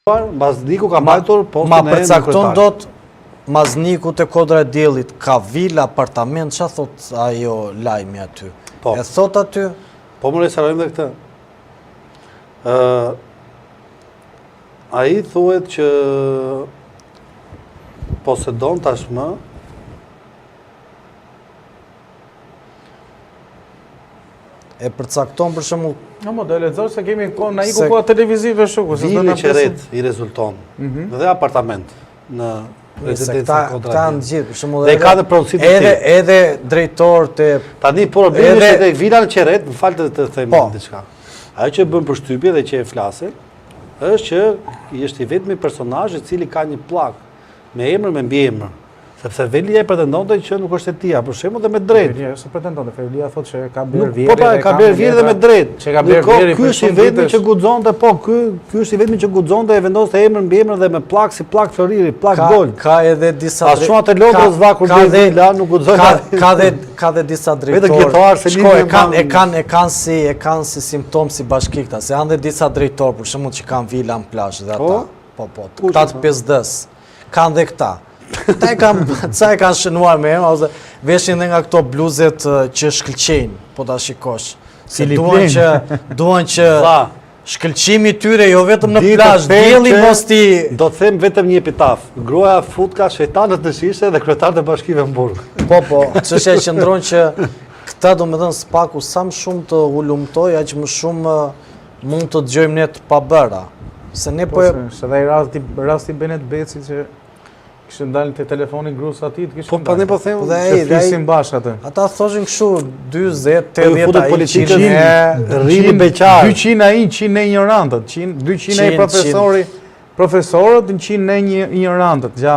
Mazniku ka mbajtur postin ma përcakton dot Mazniku te Kodra e Diellit ka vila, apartament, ç'a thot ajo lajmi aty? Po. E thot aty? Po më resarojmë dhe këtë. Ai thuhet që posedon tashmë e përcakton për shembull. Në modele lexoj se kemi na iku koha televizive shoku, se vili qeret i rezulton dhe apartament në rezidencën Kodra. Këta në gjithë, për shembull dhe ka dhe prodhësit të tjerë. Edhe drejtor të tani problemi është tek vila në qeret, më fal të them diçka. Ajo që bën përshtypje dhe që e flasin është që është i vetmi personazh i cili ka një pllak me emër me mbiemër. Sepse Velia e pretendonte që nuk është e tij, për shembull dhe me drejt. Velia ose pretendonte, Velia thotë që ka bler vjerë. Po ka bler vjerë dhe me drejt. Që ka bler vjerë. Ky është i vetmi që guxonte, ky është i vetmi që guxonte e vendoste emër mbi emër dhe me pllak si pllak Floriri, pllak gol. Ka edhe disa as shumë të Londrës vakur Vela nuk guxon. Ka dhe disa drejtorë. E kanë si simptom si bashkikta, se janë dhe disa drejtorë për shembull që kanë vila në plazh dhe ata. Po. Këta të 5D-s. Kanë dhe këta. Ca e kanë shënuar me emra, ose veshin dhe nga këto bluzet që shkëlqejnë, po ta shikosh. Se duan që shkëlqimi tyre jo vetëm në plazh, dielli mos ti. Do të them vetëm një epitaf. Gruaja futka shejtanët në shishe dhe kryetarët e bashkive në burg. Po, çështja e qëndron që këta domethënë spaku sa më shumë të ulumtoj, aq më shumë mund të dëgjojmë ne të pabëra. Se ne po se dhe rasti Benet Beci që kishte dalë te telefoni gruas atit, kishte. Po tani po them se flisin bashkë atë. Ata thoshin kështu 40, 80 ai politikën rrini beqar. 200 ai, 100 ne ignorantët, 200 ai profesorët, 100 ne ignorantët, ja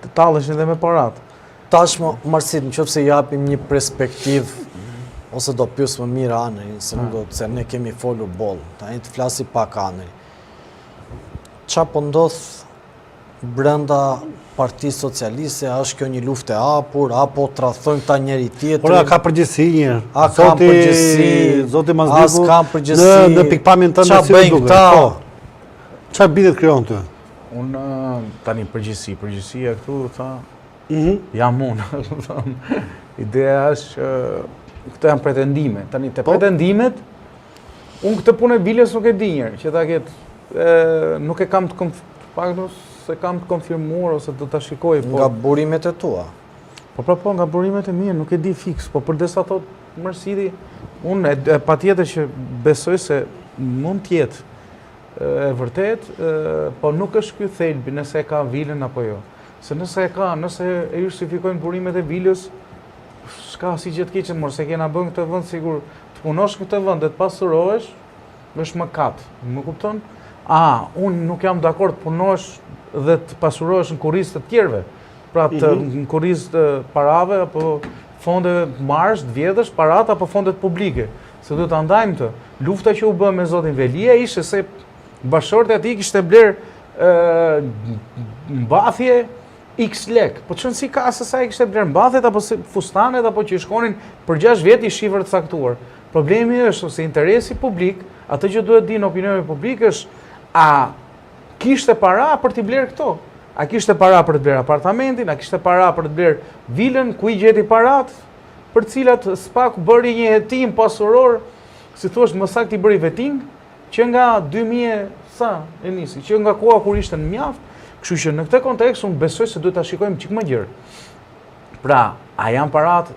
të talleshin dhe me parat. Tashmë Marsit, nëse japim një perspektivë ose do pyes më mirë Anërin, se ne kemi folur boll. Tani të flasi pak Anërin. Ç'a po ndodh brenda Partisë Socialiste, a është kjo një luftë e hapur, apo tradhojnë këta njëri tjetrin? Por a ka përgjegjësi një? A ka përgjegjësi? Zoti Mazniku. As ka përgjegjësi. Në pikpamjen tënde si bëjnë duket. Po. Çfarë bidet krijon ty? Unë tani përgjegjësia këtu tha. Jam unë. Ideja është këto janë pretendime. Tani te pretendimet, unë këtë punë e Vilës nuk e di njëherë, që ta ketë nuk e kam të se kam të konfirmuar ose do ta shikoj, po nga burimet e tua. Po nga burimet e mia nuk e di fiks, po përdesa thot Mërsidi, unë patjetër që besoj se mund të jetë e vërtet, po nuk është ky thelbi nëse e ka Vilën apo jo. Se nëse e justifikojnë burimet e Vilës, s'ka si gjë të keqe, mos e kena bën këtë vend sigur të punosh këtë vend dhe të pasurohesh, është mëkat. Më kupton? Unë nuk jam dakord të punosh dhe të pasurohesh në kurrizë të tjerëve. Pra në kurrizë të parave apo fonde marrësh, të vjedhësh parat apo fondet publike. Se duhet ta ndajmë të. Lufta që u bë me zotin Velia ishte se bashkëshorti aty kishte bler mbathje X lek. Po çon si ka se sa i kishte bler mbathjet apo fustanet apo që shkonin për 6 vjet i shifër të caktuar. Problemi është se interesi publik, atë që duhet dinë opinioni publik është a kishte para për t'i bler këto? A kishte para për të bler apartamentin? A kishte para për të bler vilën? Ku i gjeti parat? Për cilat spaku bëri një hetim pasuror, si thuash më saktë i bëri veting, që nga 2000 sa e nisi, që nga koha kur ishte në mjaft, kështu që në këtë kontekst unë besoj se duhet ta shikojmë çik më gjerë. Pra, a janë parat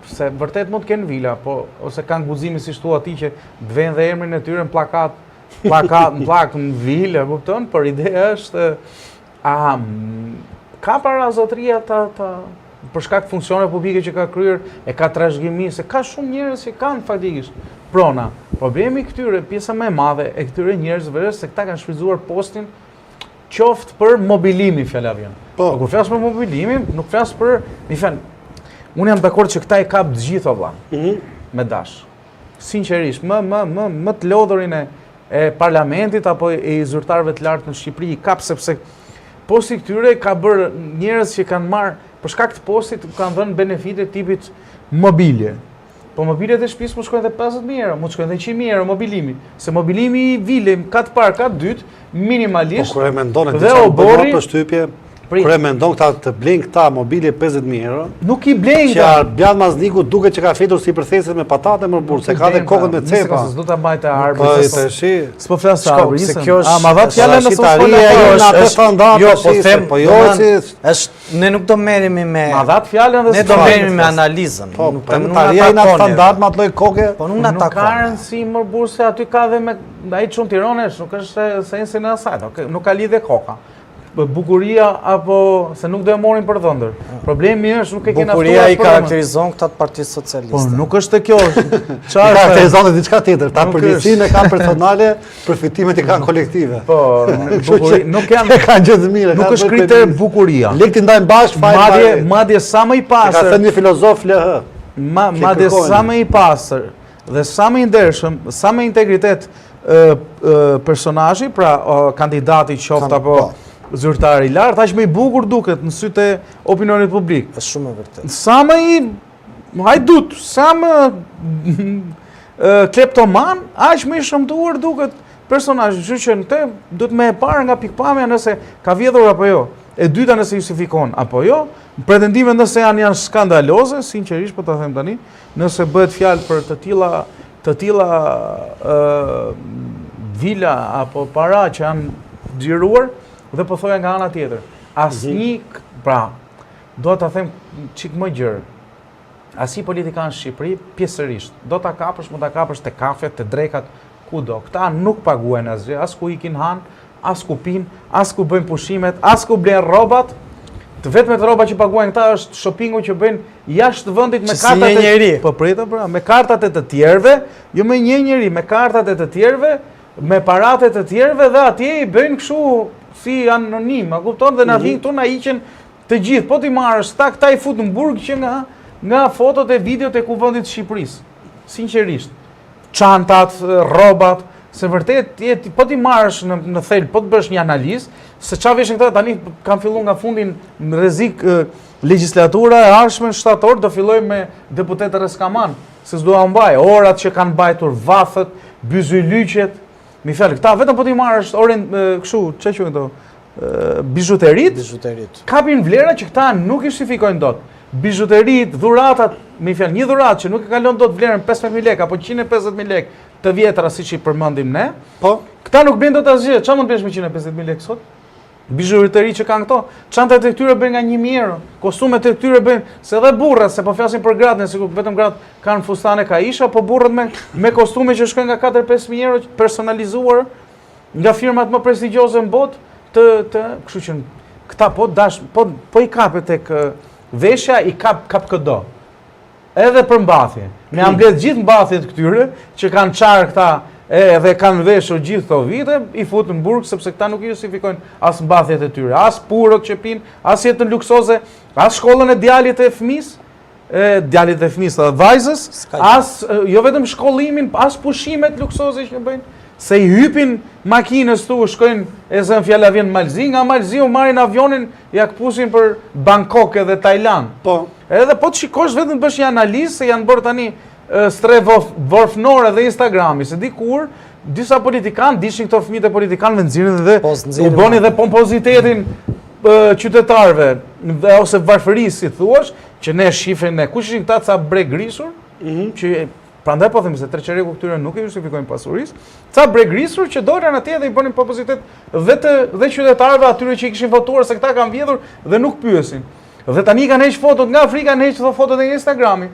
se vërtet mund të kenë vila, po ose kanë guximin si thua ti që të vënë dhe emrin e tyre në plak në vilë, kupton? Por ideja është ka para zotëria për shkak të funksioneve publike që ka kryer, e ka trashëgimi, se ka shumë njerëz që kanë faktikisht prona. Problemi këtyre, pjesa më e madhe e këtyre njerëzve është se këta kanë shfrytzuar postin qoftë për mobilimin, fjala vjen. Po kur flas për mobilimin, nuk flas për, unë jam dakord që këta i kap të gjitha vëlla. Me dash. Sinqerisht, më të lodhurin e parlamentit apo e zyrtarëve të lartë në Shqipëri i kap, sepse posti këtyre ka bërë njerëz që kanë marrë për shkak të postit kanë dhënë benefite tipit mobilje. Po mobilet e shtëpisë mu shkojnë dhe 50.000 euro, mu shkojnë dhe 100.000 euro mobilimi. Se mobilimi i vilim, katë parë, katë dytë, minimalisht. Po kur e mendon e diçka bëjmë për shtypje, kur e mendon këta të blejnë këta mobile 50.000 euro. Nuk i blejnë. Që Arbjan Mazniku duket që ka fetur si përthesit me patate më burë, se ka dhe kokën me cepa. S'do ta mbaj të arbër. S'po flas të arbër. Se kjo është... ma dha fjallën në ne nuk do merremi me... Ma dha fjallën dhe ne do merremi me analizën. Po, përmëtaria i nga standart ma të loj koke. Po nuk nga takon. Nuk ka rëndësi më burë se aty ka dhe me... Da i qunë Tironesh, nuk është se ensi në asajt, nuk ka lidhe koka. Bukuria apo se nuk do e morin për dhëndër. Problemi është nuk e kena ftuar. Bukuria i karakterizon këta të Partisë Socialiste. Po nuk është kjo. I karakterizon dhe diçka tjetër. Ta përgjegjësinë e kanë personale, përfitimet i kanë kolektive. Po, nuk janë kanë gjë të mira. Nuk është kriter bukuria. Lekë ndajmë bashkë fajin. Madje sa më i pastër. Ka thënë një filozof LH. Madje sa më i pastër dhe sa më i ndershëm, sa më integritet personazhi, pra kandidati qoftë apo zyrtar i lartë, aq më i bukur duket në sytë e opinionit publik. Është shumë e vërtetë. Sa më i hajdut, sa më kleptoman, aq më i shëmtuar duket personazhi. Kështu që në duhet më e parë nga pikpamja nëse ka vjedhur apo jo. E dyta nëse justifikon apo jo. Pretendimet nëse janë skandaloze, sinqerisht po ta them tani, nëse bëhet fjalë për të tilla vila apo para që janë xhiruar, dhe po thoja nga ana tjetër, asnjë, pra, do ta them çik më gjërë, asnjë politikan në Shqipëri, pjesërisht, do ta kapësh, mund ta kapësh te kafet, te drekat, kudo. Këta nuk paguajnë asgjë, as ku ikin han, as ku pin, as ku bëjnë pushimet, as ku blen rrobat. Të vetmet rroba që paguajnë këta është shoppingu që bëjnë jashtë vendit me kartat po prita pra, me kartat e të tjerëve, jo me një njeri, me kartat e të tjerëve, me paratet e të tjerëve dhe atje i bëjnë kështu si anonim, a kupton, dhe na vinë këtu na hiqen të gjithë. Po ti marrësh këta i fut në burg që nga fotot e videot e kuvendit të Shqipërisë. Sinqerisht. Çantat, rrobat, se vërtet po ti marrësh në thelb, po të bësh një analizë, se çfarë veshin këta tani kanë filluar nga fundin në rrezik legjislatura e ardhshme shtator do fillojë me deputetë Reskaman, se s'do mbaj orat që kanë mbajtur, vathët, byzylyqet. Mi fjalë, këta vetëm po ti marrësh orën kështu, çfarë quhen këto? Bijuterit. Kapin vlera që këta nuk i justifikojnë dot. Bijuterit, dhuratat, mi fjalë, një dhuratë që nuk e kalon dot vlerën 15.000 lekë apo 150.000 lekë të vjetra siç i përmendim ne. Po, këta nuk bën dot asgjë. Çfarë mund të bësh me 150.000 lekë sot? Bijuteri që kanë këto, çantat e këtyre bëjnë nga 1.000 euro, kostumet e këtyre bëjnë, se edhe burrat, se po flasim për gratë, nëse vetëm gratë kanë fustane kaisha, po burrat me kostume që shkojnë nga 4-5.000 euro personalizuar nga firmat më prestigjioze në botë, kështu që këta po i kapet tek veshja, i kap këdo. Edhe për mbathje. Me janë mbledh gjithë mbathjet këtyre që kanë çarë këta edhe kanë veshur gjithë këto vite, i futë në burg, sepse këta nuk i justifikojnë as mbathjet e tyre, as purët që pinë, as jetën luksoze, as shkollën e djalit e fëmisë, dhe vajzës, as jo vetëm shkollimin, as pushimet luksoze që bëjnë, se i hypin makinës tu, shkojnë, e zënë fjalla vjen Malzi, nga Malzi u marrin avionin, ja këpusin për Bangkok edhe Tajland. Po. Edhe po të shikosh vetëm bësh një analizë, se janë bërë tani stre vorfnore dhe Instagrami, se dikur disa politikanë dishin këto fëmijët e politikanëve nxirrin dhe u bëni dhe pompozitetin qytetarëve ose varfërisë, si thuash, që ne shifrin ne kush ishin këta ca breg grisur, që prandaj po them se treqereku këtyre nuk e justifikojnë pasurisë, ca breg grisur që dolën atje dhe i bënin pompozitet dhe qytetarëve atyre që i kishin votuar, se këta kanë vjedhur dhe nuk pyesin. Dhe tani kanë heq fotot nga Afrika, kanë heq këto fotot e Instagrami.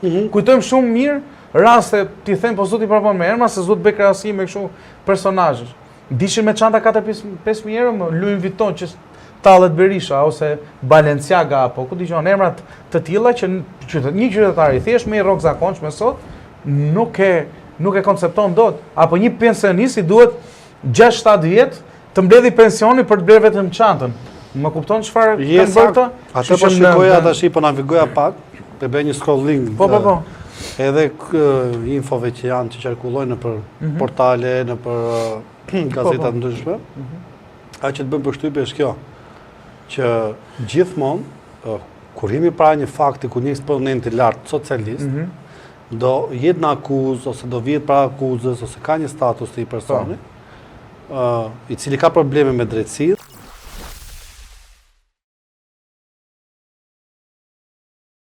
Kujtojmë shumë mirë raste, ti them po zoti propon me emra, se zot bëj krahasim me kështu personazhe. Dishin me çanta 4-5.000 euro, Louis Vuitton që tallet Berisha ose Balenciaga apo ku dëgjon emrat të tilla që një qytetar i thjesht me një rrok zakonshme sot nuk e koncepton dot, apo një pensionist i duhet 6-7 vjet të mbledhi pensionin për të blerë vetëm çantën. Më kupton çfarë kanë bërë këta? Atë po shikoja tash, po navigoja pak. Të bëj një scrolling edhe infove që janë që qarkullojnë në për portale, në për gazetat ndryshme. A që të bëjmë përshtypje është kjo, që gjithmonë, kur jemi para një fakti ku një eksponent i lartë socialist, do jetë në akuzë, ose do vjetë para akuzës, ose ka një status të i personi, i cili ka probleme me drejtësirë,